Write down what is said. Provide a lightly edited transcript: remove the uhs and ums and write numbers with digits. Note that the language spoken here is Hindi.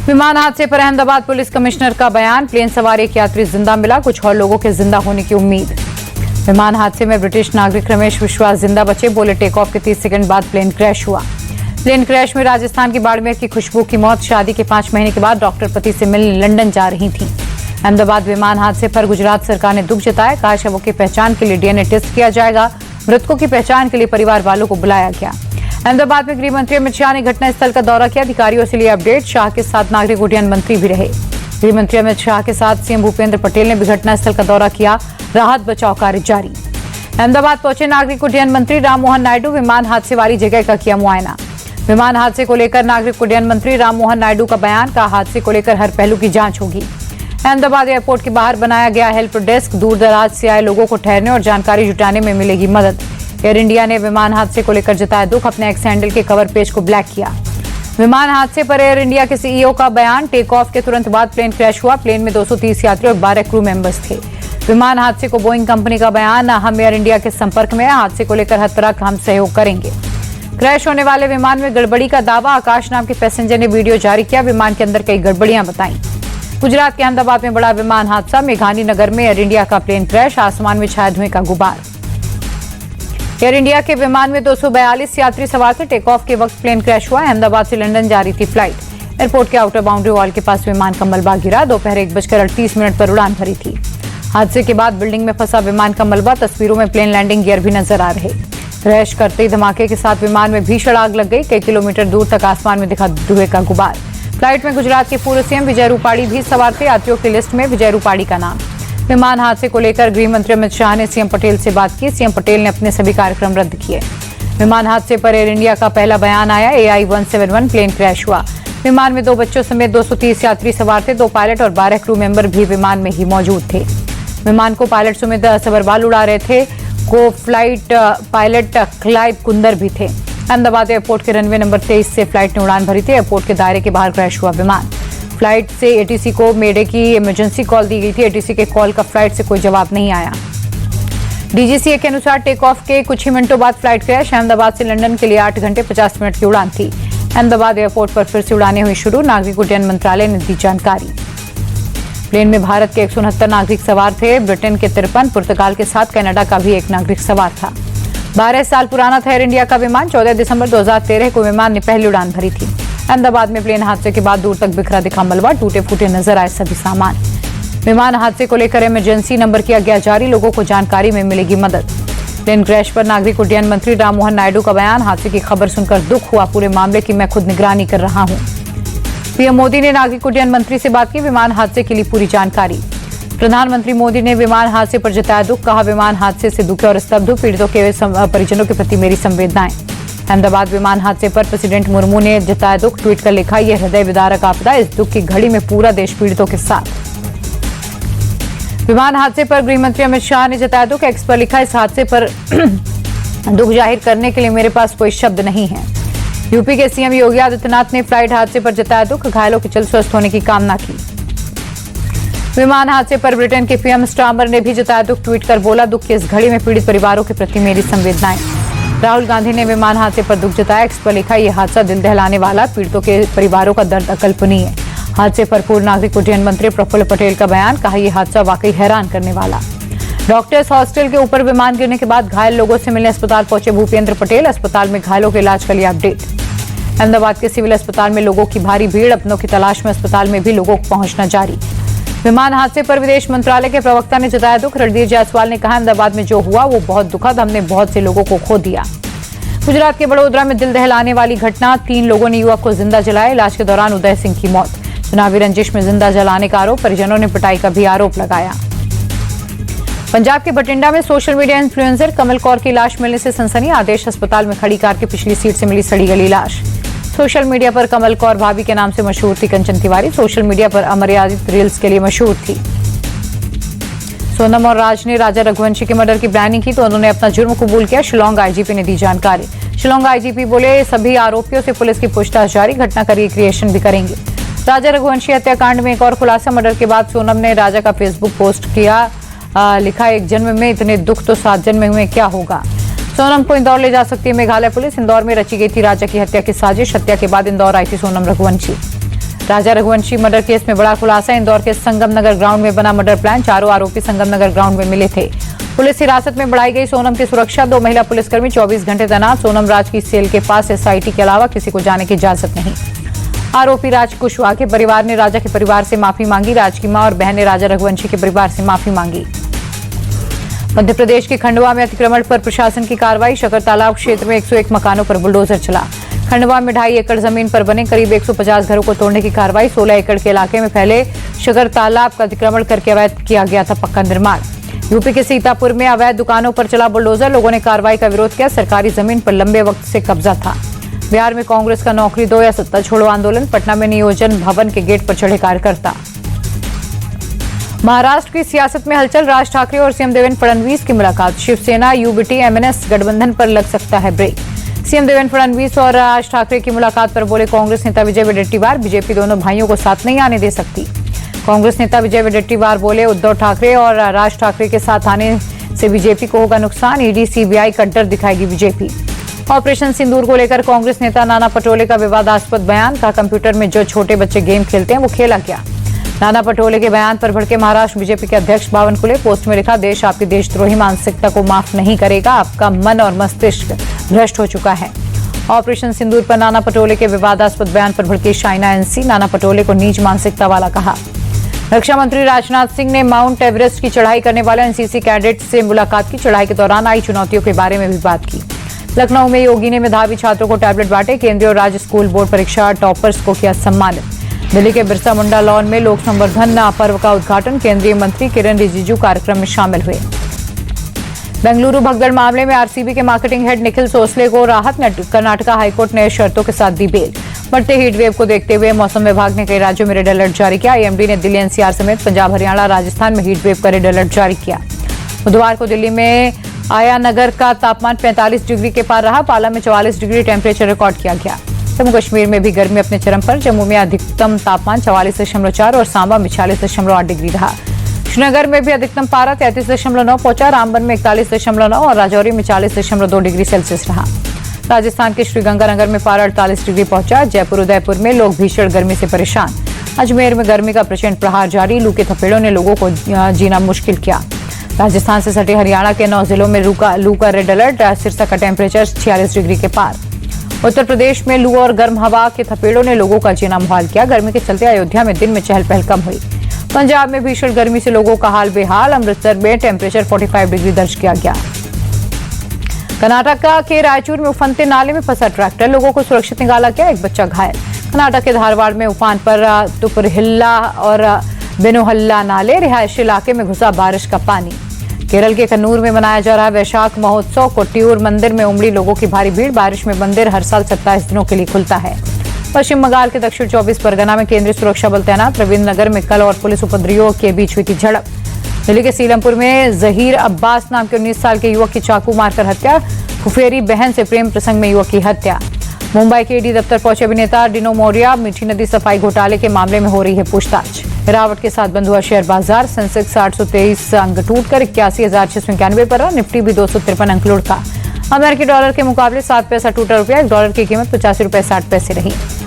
विमान हादसे पर अहमदाबाद पुलिस कमिश्नर का बयान। प्लेन सवार एक यात्री जिंदा मिला, कुछ और लोगों के जिंदा होने की उम्मीद। विमान हादसे में ब्रिटिश नागरिक रमेश विश्वास जिंदा बचे, बोले टेक ऑफ के 30 सेकंड बाद प्लेन क्रैश हुआ। प्लेन क्रैश में राजस्थान की बाड़मेर की खुशबू की मौत। शादी के 5 महीने के बाद डॉक्टर पति से मिलने लंदन जा रही थी। अहमदाबाद विमान हादसे पर गुजरात सरकार ने दुख जताया, कहा शवों की पहचान के लिए डीएनए टेस्ट किया जाएगा। मृतकों की पहचान के लिए परिवार वालों को बुलाया गया। अहमदाबाद में गृह मंत्री अमित शाह ने घटनास्थल का दौरा किया, अधिकारियों से लिए अपडेट। शाह के साथ नागरिक उड्डयन मंत्री भी रहे। गृह मंत्री अमित शाह के साथ सीएम भूपेंद्र पटेल ने भी घटनास्थल का दौरा किया। राहत बचाव कार्य जारी। अहमदाबाद पहुंचे नागरिक उड्डयन मंत्री राममोहन नायडू, विमान हादसे वाली जगह का किया मुआयना। विमान हादसे को लेकर नागरिक उड्डयन मंत्री राममोहन नायडू का बयान, कहा हादसे को लेकर हर पहलू की जांच होगी। अहमदाबाद एयरपोर्ट के बाहर बनाया गया हेल्प डेस्क, दूर दराज से आए लोगों को ठहरने और जानकारी जुटाने में मिलेगी मदद। एयर इंडिया ने विमान हादसे को लेकर जताया दुख, अपने एक्स हैंडल के कवर पेज को ब्लैक किया। विमान हादसे पर एयर इंडिया के सीईओ का बयान, टेक ऑफ के तुरंत बाद प्लेन क्रैश हुआ। प्लेन में 230 यात्री और 12 क्रू मेंबर्स थे। विमान हादसे को बोइंग कंपनी का बयान, हम एयर इंडिया के संपर्क में हैं, हादसे को लेकर हर तरह का हम सहयोग करेंगे। क्रैश होने वाले विमान में गड़बड़ी का दावा, आकाश नाम के पैसेंजर ने वीडियो जारी किया, विमान के अंदर कई गड़बड़ियां बताई। गुजरात के अहमदाबाद में बड़ा विमान हादसा, मेघानी नगर में एयर इंडिया का प्लेन क्रैश, आसमान में छाया धुएं का गुबार। एयर इंडिया के विमान में 242 यात्री सवार थे। टेक ऑफ के वक्त प्लेन क्रैश हुआ। अहमदाबाद से लंदन जा रही थी फ्लाइट। एयरपोर्ट के आउटर बाउंड्री वॉल के पास विमान का मलबा गिरा। दोपहर 1:38 पर उड़ान भरी थी। हादसे के बाद बिल्डिंग में फंसा विमान का मलबा, तस्वीरों में प्लेन लैंडिंग गियर भी नजर आ रहे। क्रैश करते ही धमाके के साथ विमान में भीषण आग लग गई। कई किलोमीटर दूर तक आसमान में दिखा धुएं का गुबार। फ्लाइट में गुजरात के पूर्व सीएम विजय रूपाणी भी सवार थे। यात्रियों की लिस्ट में विजय रूपाणी का नाम। विमान हादसे को लेकर गृह मंत्री अमित शाह ने सीएम पटेल से बात की। सीएम पटेल ने अपने सभी कार्यक्रम रद्द किए। विमान हादसे पर एयर इंडिया का पहला बयान आया, AI 171 प्लेन क्रैश हुआ। विमान में 2 बच्चों समेत 230 यात्री सवार थे। 2 पायलट और 12 क्रू मेंबर भी विमान में ही मौजूद थे। विमान को पायलट सुमित सबरवाल उड़ा रहे थे। को फ्लाइट पायलट क्लाइव कुंदर भी थे। अहमदाबाद एयरपोर्ट के रनवे नंबर 23 से फ्लाइट ने उड़ान भरी थी। एयरपोर्ट के दायरे के बाहर क्रैश हुआ विमान। फ्लाइट से एटीसी को मेडे की इमरजेंसी कॉल दी गई थी। एटीसी के कॉल का फ्लाइट से कोई जवाब नहीं आया। डीजीसीए के अनुसार टेक ऑफ के कुछ ही मिनटों बाद फ्लाइट क्रैश। अहमदाबाद से लंदन के लिए 8 घंटे 50 मिनट की उड़ान थी। अहमदाबाद एयरपोर्ट पर फिर से उड़ानें हुई शुरू, नागरिक उड्डयन मंत्रालय ने दी जानकारी। प्लेन में भारत के 169 नागरिक सवार थे। ब्रिटेन के 53, पुर्तगाल के 7, कनाडा का भी एक नागरिक सवार था। 12 साल पुराना था एयर इंडिया का विमान। 14 दिसंबर 2013 को विमान ने पहली उड़ान भरी थी। अहमदाबाद में प्लेन हादसे के बाद दूर तक बिखरा दिखा मलबा, टूटे फूटे नजर आए सभी सामान। विमान हादसे को लेकर इमरजेंसी नंबर किया गया जारी, लोगों को जानकारी में मिलेगी मदद। प्लेन क्रैश पर नागरिक उड्डयन मंत्री राममोहन नायडू का बयान, हादसे की खबर सुनकर दुख हुआ, पूरे मामले की मैं खुद निगरानी कर रहा हूं। पीएम मोदी ने नागरिक उड्डयन मंत्री से बात की, विमान हादसे के लिए पूरी जानकारी। प्रधानमंत्री मोदी ने विमान हादसे पर जताया दुख, कहा विमान हादसे से दुखी और स्तब्ध, पीड़ितों के परिजनों के प्रति मेरी संवेदनाएं। अहमदाबाद विमान हादसे पर प्रेसिडेंट मुर्मू ने जताया दुख, ट्वीट कर लिखा, यह हृदय विदारक आपदा, इस दुख की घड़ी में पूरा देश पीड़ितों के साथ। विमान हादसे पर गृह मंत्री अमित शाह ने जताया दुख, एक्स पर लिखा, इस हादसे पर दुख जाहिर करने के लिए मेरे पास कोई शब्द नहीं है। यूपी के सीएम योगी आदित्यनाथ ने फ्लाइट हादसे पर जताया दुख, घायलों के जल्द स्वस्थ होने की कामना की। विमान हादसे पर ब्रिटेन के पीएम स्टार्मर ने भी जताया दुख, ट्वीट कर बोला, दुख की इस घड़ी में पीड़ित परिवारों के प्रति मेरी संवेदनाएं। राहुल गांधी ने विमान हादसे पर दुख जताया, एक्स पर लिखा, यह हादसा दिल दहलाने वाला, पीड़ितों के परिवारों का दर्द अकल्पनीय है। हादसे पर पूर्व नागरिक उड्डयन मंत्री प्रफुल्ल पटेल का बयान, कहा यह हादसा वाकई हैरान करने वाला। डॉक्टर्स हॉस्टल के ऊपर विमान गिरने के बाद घायल लोगों से मिलने अस्पताल पहुंचे भूपेंद्र पटेल, अस्पताल में घायलों के इलाज के लिए अपडेट। अहमदाबाद के सिविल अस्पताल में लोगों की भारी भीड़, अपनों की तलाश में अस्पताल में भी लोगों को पहुंचना जारी। विमान हादसे पर विदेश मंत्रालय के प्रवक्ता ने जताया दुख, रणधीर जायसवाल ने कहा, अहमदाबाद में जो हुआ वो बहुत दुखद, हमने बहुत से लोगों को खो दिया। गुजरात के बड़ोदरा में दिल दहलाने वाली घटना, 3 लोगों ने युवक को जिंदा जलाया, इलाज के दौरान उदय सिंह की मौत। चुनावी रंजिश में जिंदा जलाने का आरोप, परिजनों ने पिटाई का भी आरोप लगाया। पंजाब के बठिंडा में सोशल मीडिया इन्फ्लुएंसर कमल कौर की लाश मिलने से सनसनी, आदेश अस्पताल में खड़ी कार की पिछली सीट से मिली सड़ी गली लाश। सोशल मीडिया पर कमल कौर भाभी के नाम से मशहूर थी कंचन तिवारी, सोशल मीडिया पर अमर्यादित रील्स के लिए मशहूर थी। सोनम और राज ने राजा रघुवंशी के मर्डर की प्लानिंग की तो उन्होंने अपना जुर्म कबूल किया, शिलोंग आईजीपी ने दी जानकारी। शिलोंग आईजीपी बोले, सभी आरोपियों से पुलिस की पूछताछ जारी, घटना का रिक्रिएशन भी करेंगे। राजा रघुवंशी हत्याकांड में एक और खुलासा, मर्डर के बाद सोनम ने राजा का फेसबुक पोस्ट किया, लिखा, एक जन्म में इतने दुख तो 7 जन्म में क्या होगा। सोनम को इंदौर ले जा सकती है मेघालय पुलिस, इंदौर में रची गई थी राजा की हत्या की साजिश, हत्या के बाद इंदौर आई थी सोनम रघुवंशी। राजा रघुवंशी मर्डर केस में बड़ा खुलासा। इंदौर के संगम नगर ग्राउंड में बना मर्डर प्लान। चारों आरोपी संगम नगर ग्राउंड में मिले थे। पुलिस हिरासत में बढ़ाई गई सोनम की सुरक्षा। 2 महिला पुलिसकर्मी 24 घंटे तैनात। सोनम राज की सेल के पास एसआईटी के अलावा किसी को जाने की इजाजत नहीं। आरोपी राज कुशवाहा के परिवार ने राजा के परिवार से माफी मांगी। राज की मां और बहन ने राजा रघुवंशी के परिवार से माफी मांगी। मध्य प्रदेश के खंडवा में अतिक्रमण पर प्रशासन की कार्रवाई। शकर तालाब क्षेत्र में 101 मकानों पर बुलडोजर चला। खंडवा में 2.5 एकड़ जमीन पर बने करीब 150 घरों को तोड़ने की कार्रवाई। 16 एकड़ के इलाके में फैले शकर तालाब का अतिक्रमण करके अवैध किया गया था पक्का निर्माण। यूपी के सीतापुर में अवैध दुकानों पर चला बुलडोजर। लोगों ने कार्रवाई का विरोध किया। सरकारी जमीन पर लंबे वक्त से कब्जा था। बिहार में कांग्रेस का नौकरी दो या सत्ता छोड़ो आंदोलन। पटना में नियोजन भवन के गेट पर चढ़े कार्यकर्ता। महाराष्ट्र की सियासत में हलचल। राज ठाकरे और सीएम देवेंद्र फडणवीस की मुलाकात। शिवसेना यूबीटी एमएनएस गठबंधन पर लग सकता है ब्रेक। सीएम देवेंद्र फडणवीस और राज ठाकरे की मुलाकात पर बोले कांग्रेस नेता विजय वडेट्टीवार, बीजेपी दोनों भाइयों को साथ नहीं आने दे सकती। कांग्रेस नेता विजय वडेट्टीवार बोले उद्धव ठाकरे और राज ठाकरे के साथ आने से बीजेपी को होगा नुकसान। ईडी सीबीआई का डर दिखाएगी बीजेपी। ऑपरेशन सिंदूर को लेकर कांग्रेस नेता नाना पटोले का विवादास्पद बयान। कहा कंप्यूटर में जो छोटे बच्चे गेम खेलते हैं वो खेला क्या। नाना पटोले के बयान पर भड़के महाराष्ट्र बीजेपी के अध्यक्ष बावनकुले। पोस्ट में लिखा देश आपकी देशद्रोही मानसिकता को माफ नहीं करेगा। आपका मन और मस्तिष्क भ्रष्ट हो चुका है। ऑपरेशन सिंदूर पर नाना पटोले के विवादास्पद बयान पर भड़की शाइना एनसी। नाना पटोले को नीच मानसिकता वाला कहा। रक्षा मंत्री राजनाथ सिंह ने माउंट एवरेस्ट की चढ़ाई करने वाले एनसीसी कैडेट से मुलाकात की। चढ़ाई के दौरान आई चुनौतियों के बारे में भी बात की। लखनऊ में योगी ने मेधावी छात्रों को टैबलेट बांटे। केंद्रीय और राज्य स्कूल बोर्ड परीक्षा टॉपर्स को किया सम्मानित। दिल्ली के बिरसा मुंडा लॉन में लोक संवर्धन पर्व का उद्घाटन। केंद्रीय मंत्री किरण रिजिजू कार्यक्रम में शामिल हुए। बेंगलुरु भगदड़ मामले में आरसीबी के मार्केटिंग हेड निखिल सोसले को राहत। कर्नाटका हाईकोर्ट ने शर्तों के साथ दी बेल। बढ़ते हीट वेव को देखते हुए मौसम विभाग ने कई राज्यों में रेड अलर्ट जारी किया। आईएमडी ने दिल्ली एनसीआर समेत पंजाब, हरियाणा, राजस्थान में हीट वेव का रेड अलर्ट जारी किया। बुधवार को दिल्ली में आया नगर का तापमान 45 डिग्री के पार रहा। पाला में 44 डिग्री टेम्परेचर रिकॉर्ड किया गया। जम्मू कश्मीर में भी गर्मी अपने चरम पर। जम्मू में अधिकतम तापमान 44.4 और सांबा में 46.8 डिग्री रहा। श्रीनगर में भी अधिकतम पारा 33.9 पहुंचा। रामबन में 41.9 और राजौरी में 40.2 डिग्री सेल्सियस रहा। राजस्थान के श्रीगंगानगर में पारा 48 डिग्री पहुंचा। जयपुर, उदयपुर में लोग भीषण गर्मी से परेशान। अजमेर में गर्मी का प्रचंड प्रहार जारी। लू के थपेड़ों ने लोगों को जीना मुश्किल किया। राजस्थान से सटे हरियाणा के 9 जिलों में लू का रेड अलर्ट। सिरसा का टेम्परेचर 46 डिग्री के पार। उत्तर प्रदेश में लू और गर्म हवा के थपेड़ों ने लोगों का जीना मुहाल किया। गर्मी के चलते अयोध्या में दिन में चहल पहल कम हुई। पंजाब में भीषण गर्मी से लोगों का हाल बेहाल। अमृतसर में टेम्परेचर 45 डिग्री दर्ज किया गया। कर्नाटक के रायचूर में उफनते नाले में फंसा ट्रैक्टर। लोगों को सुरक्षित निकाला गया। एक बच्चा घायल। कर्नाटक के धारवाड़ में उफान पर तुपरहिल्ला और बेनोहल्ला नाले। रिहायशी इलाके में घुसा बारिश का पानी। केरल के कन्नूर में मनाया जा रहा वैशाख महोत्सव। कोट्टियूर मंदिर में उमड़ी लोगों की भारी भीड़। बारिश में मंदिर हर साल 27 दिनों के लिए खुलता है। पश्चिम बंगाल के दक्षिण 24 परगना में केंद्रीय सुरक्षा बल तैनात। रविंद्र नगर में कल और पुलिस उपद्रवियों के बीच हुई थी झड़प। दिल्ली के सीलमपुर में जहीर अब्बास नाम के 19 साल के युवक की चाकू मारकर हत्या। फुफेरी बहन से प्रेम प्रसंग में युवक की हत्या। मुंबई के ईडी दफ्तर पहुंचे अभिनेता डिनो मोरिया। मीठी नदी सफाई घोटाले के मामले में हो रही है पूछताछ। गिरावट के साथ बंद हुआ शेयर बाजार। सेंसेक्स 823 अंक टूटकर 81,691 पर रहा। निफ्टी भी 253 अंक लुढ़का। अमेरिकी डॉलर के मुकाबले 7 पैसा टूटा रुपया। $1 की कीमत 85 रुपये 60 पैसे रही।